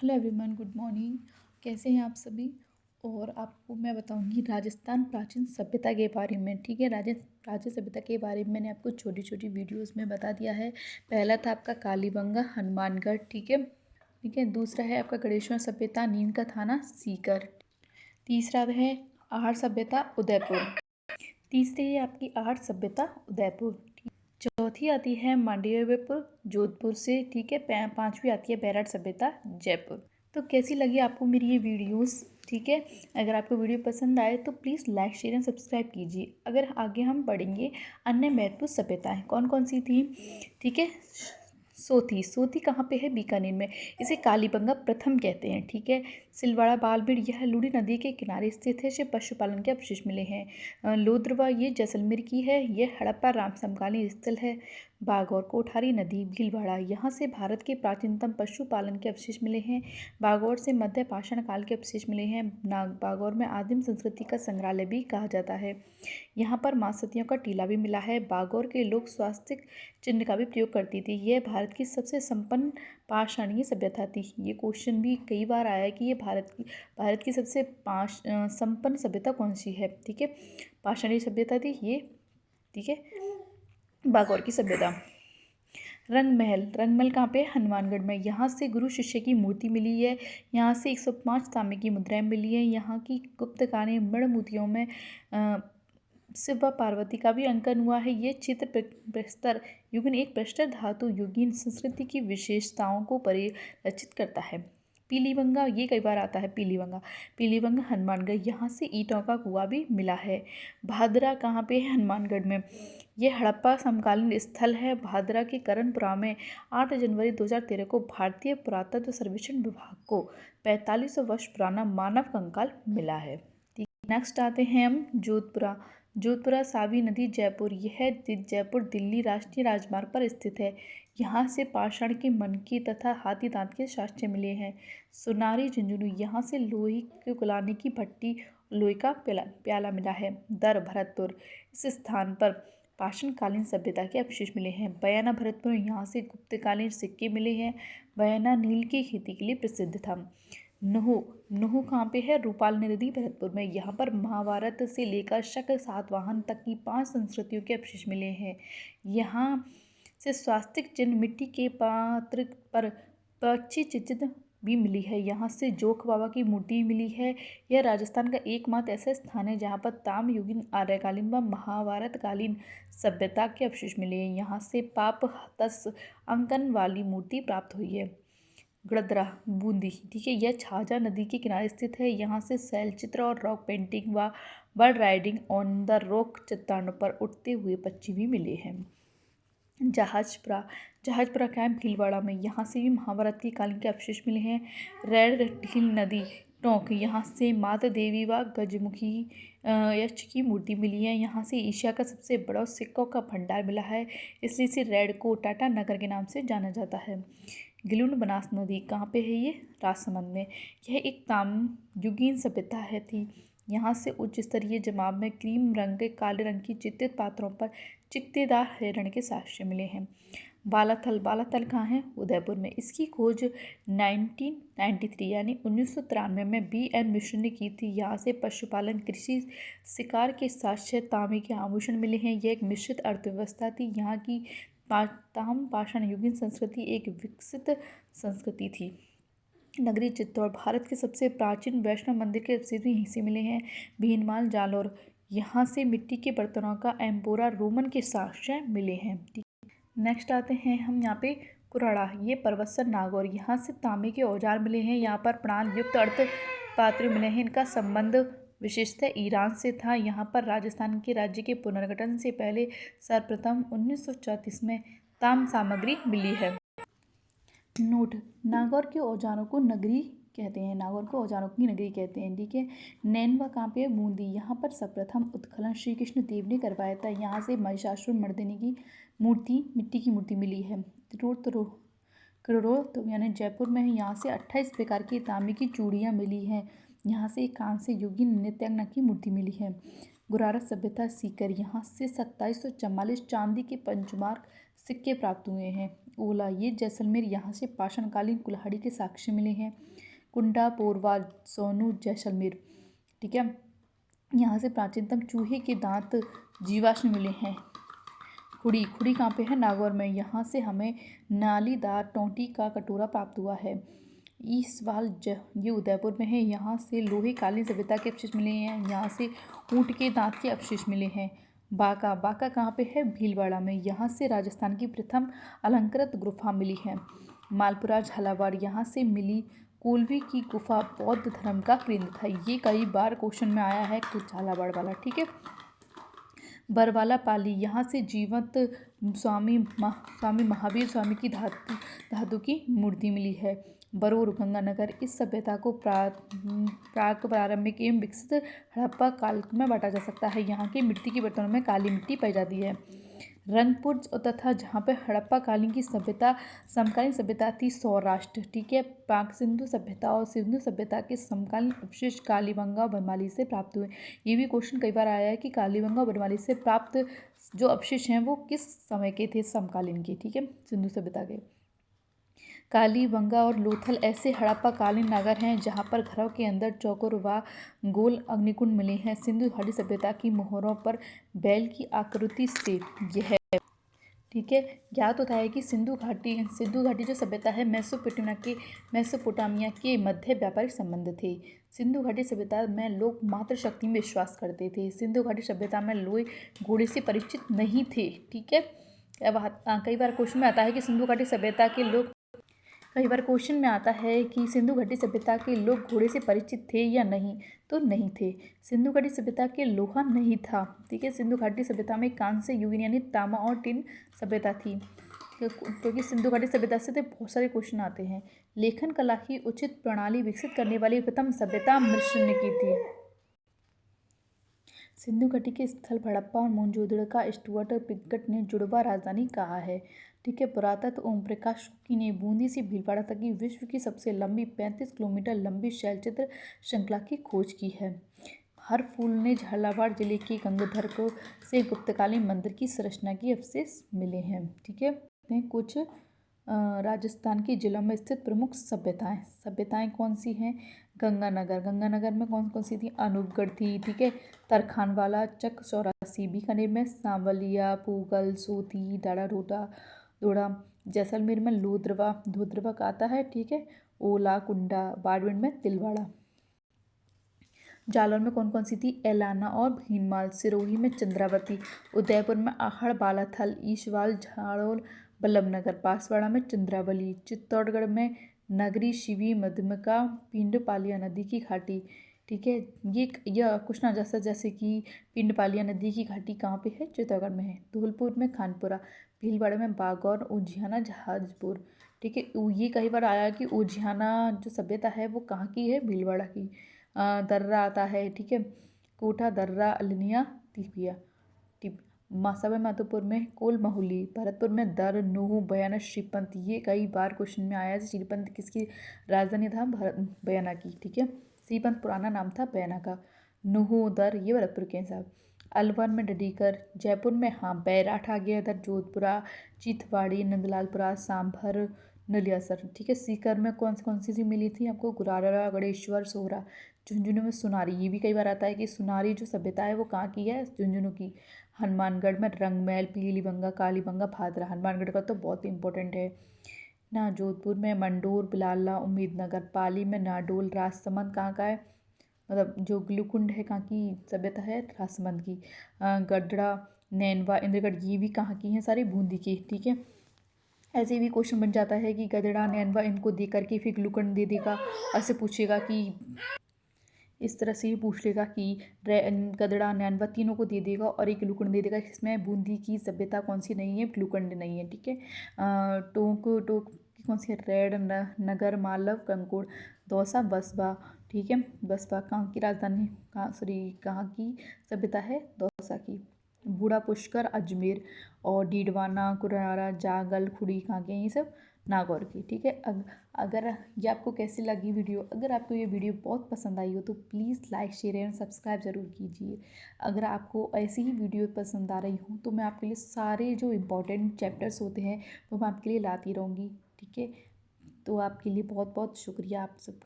Hello everyone, good morning. कैसे हैं आप सभी। और आपको मैं बताऊंगी राजस्थान प्राचीन सभ्यता के बारे में। ठीक है, प्राचीन सभ्यता के बारे में मैंने आपको छोटी छोटी वीडियोस में बता दिया है। पहला था आपका कालीबंगा हनुमानगढ़। ठीक है। दूसरा है आपका गणेश्वर सभ्यता नीम का थाना सीकर। तीसरा है आहड़ सभ्यता उदयपुर। तीसरी है आपकी आहड़ सभ्यता उदयपुर। चौथी आती है मांडव्यपुर जोधपुर से। ठीक है। पांचवी आती है बैराट सभ्यता जयपुर। तो कैसी लगी आपको मेरी ये वीडियोस। ठीक है। अगर आपको वीडियो पसंद आए तो please like share and subscribe कीजिए। अगर आगे हम बढ़ेंगे, अन्य महत्वपूर्ण सभ्यताएं कौन कौन सी थी। ठीक है। सोती कहाँ पे है? बीकानेर में। इसे कालीबंगा प्रथम कहते हैं। ठीक है। सिलवाड़ा बालबीड़ यह लूड़ी नदी के किनारे स्थित है। इसे पशुपालन के अवशेष मिले हैं। लोद्रवा ये जैसलमेर की है। यह हड़प्पा राम समकालीन स्थल है। बागौर कोठारी नदी भीलवाड़ा, यहाँ से भारत के प्राचीनतम पशुपालन के अवशेष मिले हैं। बागौर से मध्य पाषाण काल के अवशेष मिले हैं। बागौर में आदिम संस्कृति का संग्रहालय भी कहा जाता है। यहाँ पर माँ सतियों का टीला भी मिला है। बागौर के लोग स्वास्तिक चिन्ह का भी प्रयोग करती थी। यह भारत की सबसे संपन्न पाषाणीय सभ्यता थी। ये क्वेश्चन भी कई बार आया है कि ये भारत की सबसे संपन्न सभ्यता कौन सी है। ठीक है। पाषाणीय सभ्यता थी ये। ठीक है। बागौर की सभ्यता। रंगमहल कहाँ पे? हनुमानगढ़ में। यहाँ से गुरु शिष्य की मूर्ति मिली है। यहाँ से 105 तांबे की मुद्राएं मिली है। यहाँ की गुप्तकालीन मृण मूर्तियों में शिव व पार्वती का भी अंकन हुआ है। ये चित्र प्रस्तर युगीन एक प्रस्तर धातु युगीन संस्कृति की विशेषताओं को परिलक्षित करता है। पीलीबंगा ये कई बार आता है। पीलीबंगा हनुमानगढ़, यहाँ से ईंटों का कुआं भी मिला है। भादरा कहाँ पे है? हनुमानगढ़ में। यह हड़प्पा समकालीन स्थल है। भादरा के करणपुरा में 8 जनवरी 2013 को भारतीय पुरातत्व सर्वेक्षण विभाग को 4500 वर्ष पुराना मानव कंकाल मिला है। नेक्स्ट आते हैं हम जोधपुरा सावी नदी जयपुर। यह जयपुर दिल्ली राष्ट्रीय राजमार्ग पर स्थित है। यहाँ से पाषाण के मनके तथा हाथी दांत के साक्ष्य मिले हैं। सोनारी झुंझुनू, यहाँ से लोहे के गुलाने की भट्टी, लोहे का प्याला मिला है। भरतपुर, इस स्थान पर पाषाणकालीन सभ्यता के अवशेष मिले हैं। बयाना भरतपुर, यहाँ से गुप्तकालीन सिक्के मिले हैं। बयाना नील की खेती के लिए प्रसिद्ध था। नुहु कहाँ पे है? रूपाल नदी भरतपुर में। यहाँ पर महाभारत से लेकर शक सातवाहन तक की 5 संस्कृतियों के अवशेष मिले हैं। यहाँ से स्वास्तिक चिन्ह, मिट्टी के पात्र पर पक्षी चित्र भी मिली है। यहाँ से जोख बाबा की मूर्ति मिली है। यह राजस्थान का एकमात्र ऐसा स्थान है जहाँ पर ताम्रयुगीन, आर्यकालीन व महाभारतकालीन सभ्यता के अवशेष मिले हैं। यहाँ से पाप हतस अंकन वाली मूर्ति प्राप्त हुई है। गड़दरा बूंदी। ठीक है। यह छाजा नदी के किनारे स्थित है। यहाँ से शैलचित्र और रॉक पेंटिंग व bird riding on the rock चट्टानों पर उड़ते हुए पक्षी भी मिले हैं। जहाजपुरा कैंप भीलवाड़ा में। यहाँ से भी महाभारत के कालीन के अवशेष मिले हैं। रेड ढील नदी टोंक, यहाँ से माता देवी व गजमुखी यक्ष की मूर्ति मिली है। यहाँ से एशिया का सबसे बड़ा सिक्कों का भंडार मिला है, इसलिए इसे रेड को टाटा नगर के नाम से जाना जाता है। गिलुंड बनास नदी कहाँ पे है? ये राजसमंद में। यह एक ताम्रयुगीन सभ्यता है थी। यहाँ से उच्च स्तरीय जमाव में क्रीम रंग के काले रंग की चित्रित पात्रों पर चित्तेदार हिरण के साक्ष्य मिले हैं। बालाथल कहाँ है? उदयपुर में। इसकी खोज 1993 यानी 1993 में BN मिश्र ने की थी। यहाँ से पशुपालन, कृषि, शिकार के साक्ष्य, तांबे के आभूषण मिले हैं। यह एक मिश्रित अर्थव्यवस्था थी। यहाँ की ताम पाषाण युगीन संस्कृति एक विकसित संस्कृति थी। नगरी चित्तौड़, भारत के सबसे प्राचीन वैष्णव मंदिर के अवशेष भी यहीं से मिले हैं। भीनमाल जालौर, यहाँ से मिट्टी के बर्तनों का एम्पोरा रोमन के साक्ष्य मिले हैं। नेक्स्ट आते हैं हम यहाँ पे कुराड़ा, ये पर्वतसर नागौर, यहाँ से तांबे के औजार मिले हैं। यहाँ पर प्राण युक्त अर्थ पात्र मिले हैं। इनका संबंध विशेषतः ईरान से था। यहाँ पर राजस्थान के राज्य के पुनर्गठन से पहले सर्वप्रथम 1934 में ताम्र सामग्री मिली है। नोट, नागौर के औजारों को नगरी कहते हैं। नागौर को औजारों की नगरी कहते हैं। ठीक है। नैनवा कहाँ पे है? बूंदी, यहाँ पर सर्वप्रथम उत्खनन श्री कृष्ण देव ने करवाया था। यहाँ से महिषासुर मर्दिनी की मूर्ति, मिट्टी की मूर्ति मिली है। तो यानी जयपुर में है। यहाँ से 28 प्रकार की तांबे की चूड़ियाँ मिली हैं। यहाँ से एक कांस्य युगीन नृत्यांगना की मूर्ति मिली है। गुरारा सभ्यता सीकर, यहाँ से 2744 चांदी के पंचमार्क सिक्के प्राप्त हुए हैं। ओला ये जैसलमेर, यहाँ से पाषाणकालीन कुल्हाड़ी के साक्ष्य मिले हैं। कुंडा, पोरवा, सोनू, जैसलमेर, ठीक है, यहाँ से प्राचीनतम चूहे के दांत जीवाश्म मिले हैं। खुड़ी, खुड़ी कहाँ पे है? नागौर में, यहाँ से हमें नालीदार टोंटी का कटोरा प्राप्त हुआ है। ईसवाल ये उदयपुर में है, यहाँ से लोहे कालीन सभ्यता के अवशेष मिले हैं। यहाँ से ऊँट के दांत के अवशेष मिले हैं। बांका, बांका कहाँ पे है? भीलवाड़ा में, यहाँ से राजस्थान की प्रथम अलंकृत गुफा मिली है। मालपुरा, झालावाड़, यहाँ से मिली कोलवी की गुफा बौद्ध धर्म का केंद्र था। ये कई बार क्वेश्चन में आया है, तो झालावाड़ वाला, ठीक है। बरवाला पाली, यहाँ से जीवंत स्वामी महावीर स्वामी की धातु की मूर्ति मिली है। बरूर, गंगानगर, इस सभ्यता को प्राक प्रारंभिक एवं विकसित हड़प्पा काल में बांटा जा सकता है। यहाँ के मिट्टी के बर्तनों में काली मिट्टी पाई जाती है। रंगपुर तथा जहाँ पे हड़प्पा कालीन की सभ्यता समकालीन सभ्यता थी, सौराष्ट्र, ठीक है। प्राक सिंधु सभ्यता और सिंधु सभ्यता के समकालीन अवशेष कालीबंगा और बनमाली से प्राप्त हुए। ये भी क्वेश्चन कई बार आया है कि कालीबंगा और बनमाली से प्राप्त जो अवशेष हैं वो किस समय के थे? समकालीन के, ठीक है, सिंधु सभ्यता के। कालीबंगा और लोथल ऐसे हड़प्पा कालीन नगर हैं जहाँ पर घरों के अंदर चौकोर व गोल अग्निकुंड मिले हैं। सिंधु घाटी सभ्यता की मोहरों पर बैल की आकृति से यह, ठीक है, ज्ञात होता है कि सिंधु घाटी जो सभ्यता है मेसोपोटामिया के मध्य व्यापारिक संबंध थे। सिंधु घाटी सभ्यता में लोग मातृशक्ति में विश्वास करते थे। सिंधु घाटी सभ्यता में लोग घोड़े से परिचित नहीं थे, ठीक है। कई बार क्वेश्चन में आता है कि सिंधु घाटी सभ्यता के लोग सिंधु घाटी सभ्यता के लोग घोड़े से परिचित थे या नहीं, तो नहीं थे। सिंधु घाटी सभ्यता के लोहा नहीं था, ठीक है। सिंधु घाटी सभ्यता में कांस्य, युग यानी तांबा और टिन सभ्यता थी, क्योंकि सिंधु घाटी सभ्यता से तो बहुत सारे क्वेश्चन आते हैं। लेखन कला की उचित प्रणाली विकसित करने वाली प्रथम सभ्यता मिस्र ने की थी। सिंधु घाटी के स्थल हड़प्पा और मोहनजोदड़ो का स्टुअर्ट पिगट ने जुड़वा राजधानी कहा है, ठीक है। पुरातत्व ओम प्रकाश शुक्ल ने बूंदी से भीलवाड़ा तक की विश्व की सबसे लंबी 35 किलोमीटर लंबी शैलचित्र श्रृंखला की खोज की है। हर फूल ने झालावाड़ जिले के गंगाधर को से गुप्तकालीन मंदिर की संरचना की अवशेष मिले हैं, ठीक है। कुछ राजस्थान के जिलों में स्थित प्रमुख सभ्यताएं कौन सी हैं? गंगानगर में कौन कौन सी थी? अनूपगढ़ थी, ठीक है। तरखानवाला, चक, चौरासी, बीकानेर में सांवलिया, पूगल, सोती, दोड़ा, जैसलमेर में लोधरवा का आता है, ठीक है। ओला, कुंडा, बाड़मेर में तिलवाड़ा। जालौर में कौन कौन सी थी? एलाना और भीनमाल। सिरोही में चंद्रावती। उदयपुर में आहड़, बालाथल, ईशवाल, झाड़ोल, बल्लभनगर। बांसवाड़ा में चंद्रावली। चित्तौड़गढ़ में नगरी, शिवी, मध्यमका, पिंडपालिया नदी की घाटी, ठीक है। यह क्वेश्चन आ जाता है जैसे कि पिंडपालिया नदी की घाटी कहाँ पे है? चित्तौड़गढ़ में है। धौलपुर में खानपुरा। भीलवाड़ा में बागौर, उजियाना, जहाजपुर, ठीक है। ये कई बार आया कि उजियाना जो सभ्यता है वो कहाँ की है? भीलवाड़ा की। दर्रा आता है, ठीक है। कोठा, दर्रा, अलिनिया, तिपिया, मासाबे माधोपुर में कोल महुली। भरतपुर में दर, नूह, बयाना, श्रीपंत। ये कई बार क्वेश्चन में आया है। श्रीपंत किसकी राजधानी था? बयाना की, ठीक है। श्रीपंत पुराना नाम था बयाना का। नूह, दर, ये भरतपुर के हैं साहब। अलवर में डडीकर। जयपुर में बैराठ आ गया इधर। जोधपुरा, चितवाड़ी, नंदलालपुरा, सांभर, नलियासर, ठीक है। सीकर में कौन सी मिली थी आपको? गुरारा, गणेश्वर, सोहरा। झुंझुनू में सुनारी। ये भी कई बार आता है कि सुनारी जो सभ्यता है वो कहाँ की है? झुंझुनू की। हनुमानगढ़ में रंगमहल, पीलीबंगा, कालीबंगा, भादरा। हनुमानगढ़ का तो बहुत इंपॉर्टेंट है ना। जोधपुर में मंडोर, बिलाला, उम्मीदनगर। पाली में नाडोल। राजसमंद कहाँ का है? मतलब जो ग्लूकुंड है कहाँ की सभ्यता है? राजसमंद की। गढ़ड़ा, नैनवा, इंद्रगढ़, ये भी कहाँ की हैं? सारी बूंदी की, ठीक है। ऐसे भी क्वेश्चन बन जाता है कि गढ़ड़ा, नैनवा इनको दे करके फिर ग्लूकुंड दे देगा। ऐसे पूछेगा कि इस तरह से ही पूछ लेगा कि गदड़ा, नैनवा तीनों को दे देगा और एक ग्लूकंड दे देगा। इसमें बूंदी की सभ्यता कौन सी नहीं है? ग्लूकंड नहीं है, ठीक है। टोंक की कौन सी है? रेड, नगर, मालव, कंकोड़। दौसा, बसबा, ठीक है। बसबा कहाँ की राजधानी? कहाँ की सभ्यता है? दौसा की। बूढ़ा पुष्कर, अजमेर। और डीडवाना, कुरारा, जागल, खुड़ी कहाँ के हैं? ये सब नागौर की। ठीक है, अगर ये आपको कैसी लगी वीडियो, अगर आपको ये वीडियो बहुत पसंद आई हो तो please like share and subscribe ज़रूर कीजिए। अगर आपको ऐसी ही वीडियो पसंद आ रही हूँ तो मैं आपके लिए सारे जो इम्पोर्टेंट चैप्टर्स होते हैं वो मैं आपके लिए लाती रहूँगी। ठीक है, तो आपके लिए बहुत बहुत शुक्रिया आप सबका।